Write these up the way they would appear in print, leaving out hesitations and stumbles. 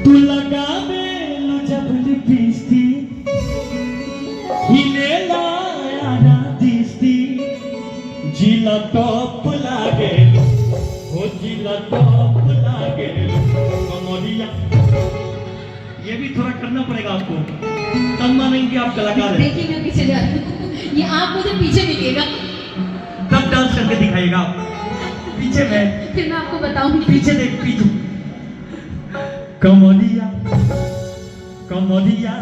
तू लगावे लो जब लिपस्टिक हिले लाया दिस्ती जिला टॉप लागे हो जिला टॉप लागे कमरिया। ये भी थोड़ा करना पड़ेगा आपको, तब मानेंगे आप कलाकार हैं। देखिए मैं पीछे जा रही हूँ, ये आप मुझे पीछे मिलेगा तब डांस करके दिखाएगा आप। पीछे में फिर मैं आपको बताऊंगी। पीछे देख पीछे कमरिया कमरिया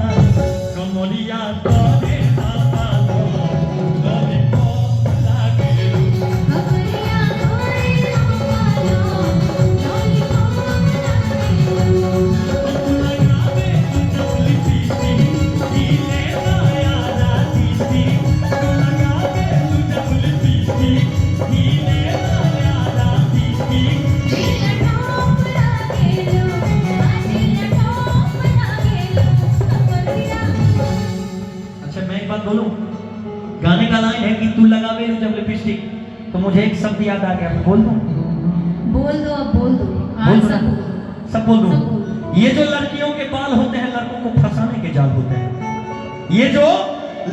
कमरिया तोरे हाथा तोरे टॉप लागे कमरिया तोरे हाथा तू लगावे जब लिपस्टिक हिले लाया दिस्ती तू लगावे जब लिपस्टिक हिले लाया दिस्ती। अच्छा मैं एक बात बोलूं, गाने का लाइन है कि तू लगावे जब लिपस्टिक, तो मुझे एक शब्द याद आ गया, बोल दूं? बोल दो अब बोल दो। बोल दो ना? सब बोल दूं? ये जो लड़कियों के बाल होते हैं लड़कों को फंसाने के जाल होते हैं। ये जो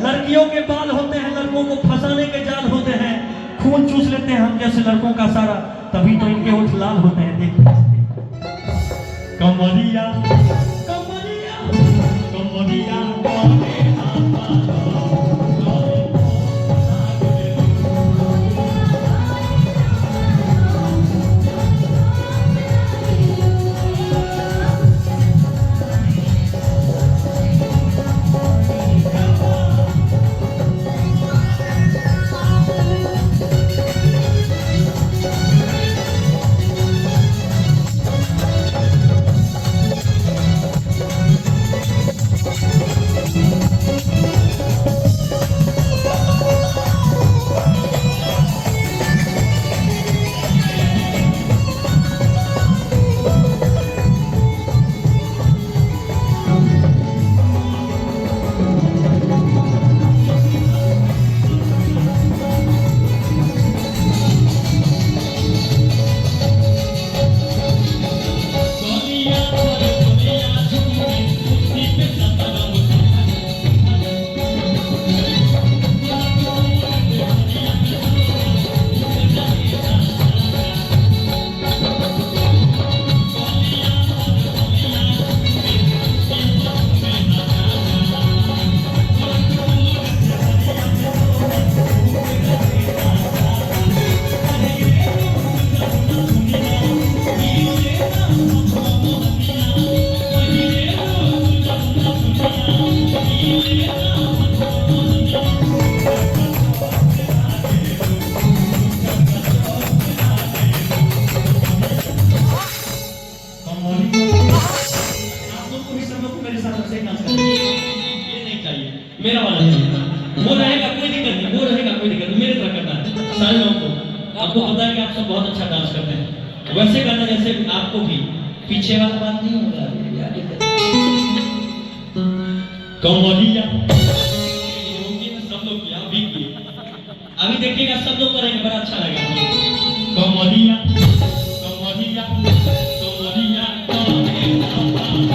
लड़कियों के बाल होते हैं लड़कों को फंसाने के जाल होते हैं। खून चूस लेते हैं हम जैसे लड़कों का सारा, तभी तो इनके होठ लाल होते हैं। देखिए कमरिया कमरिया कमरिया तोरे हाथा तोरे मेरा वाला है, वो रहेगा कोई दिक्कत नहीं, वो रहेगा कोई दिक्कत नहीं, मेरे तरह करना है सारे लोगों को। आपको पता है कि आप सब बहुत अच्छा डांस करते हैं, वैसे करना जैसे आपको भी पीछे वाला बात नहीं होगा। कमरिया सब लोग किया अभी किए, अभी देखिएगा सब लोग करेंगे, बड़ा अच्छा लगेगा। कमरिया कमरिया कमरिया तोरे हाथा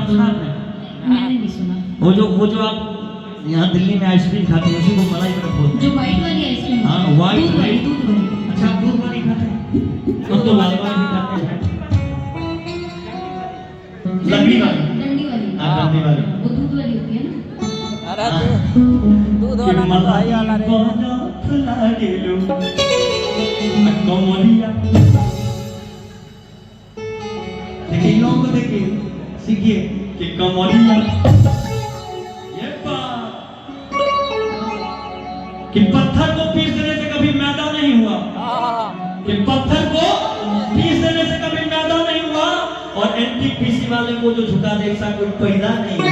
सुना आपने? मैंने नहीं सुना। वो जो आप यहाँ दिल्ली में आइसक्रीम खाते हैं उसी को मलाई बर्फ बोलते हैं। जो व्हाइट वाली आइसक्रीम, हाँ, white दूध वाली, वाली। दूध वाली। अच्छा, आप दूध वाली खाते हैं? हम तो लाल वाली भी खाते हैं। लंबी वाली। डंडी वाली। हाँ, डंडी वाली। वो दूध वाली होती है ना। अरे दूध वाला तो भाई वाला रे। देखिए इन लोगों को देखिए, सीखिए कि कमरिया ये बात कि पत्थर को पीस देने से कभी मैदा नहीं हुआ, कि पत्थर को पीस देने से कभी मैदा नहीं हुआ, और एनटीपीसी वाले को जो झुका दे ऐसा कोई पैदा नहीं हुआ।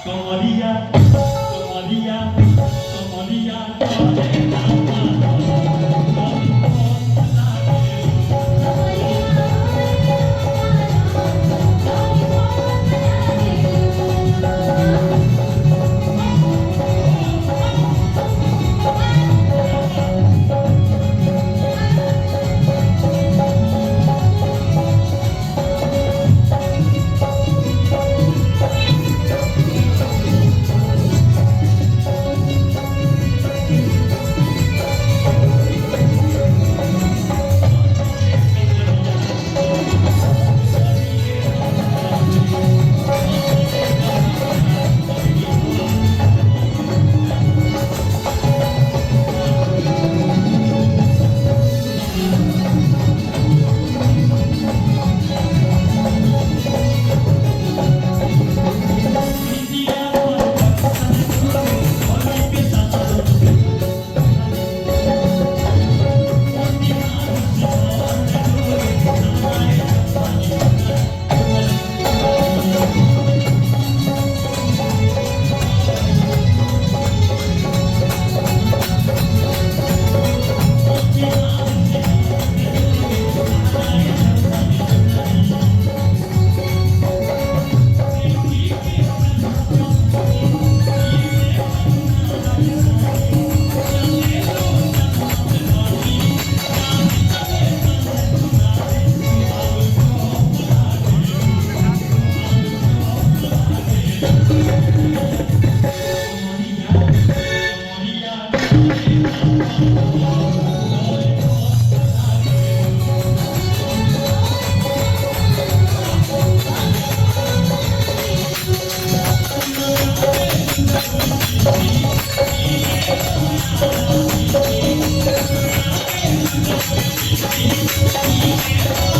कमरिया कमरिया कमरिया Thank you.